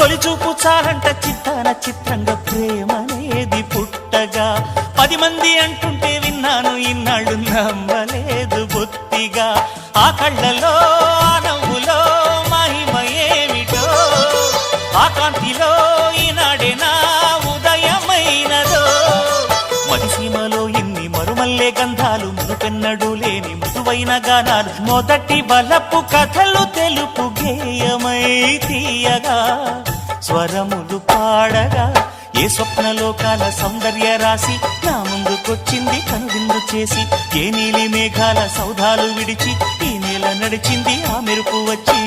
తొలి చూపు చాలంట చిత్తాన చిత్రంగా ప్రేమనేది పుట్టగా 10 మంది అంటుంటే విన్నాను ఇన్నాళ్ళు నమ్మలేదు బొత్తిగా ఆ కళ్ళలో ఆ నవ్వులో మహిమ ఏమిటో ఆ కాంతిలో ఈనాడే నా ఉదయమైనదో మదిసీమలో ఇన్ని మరుమల్లే గంధాలు మునుపెన్నడు లేని మృదువైన గానాలు మొదటి బలపు కథలు తెలుపు గేయమై తీయగా స్వరములు పాడగా ఏ స్వప్నలోకాల సౌందర్య రాసి నా ముందుకొచ్చింది కనువిందు చేసి ఏ నీలి మేఘాల సౌధాలు విడిచి ఈ నేల నడిచింది ఆ మెరుపు వచ్చి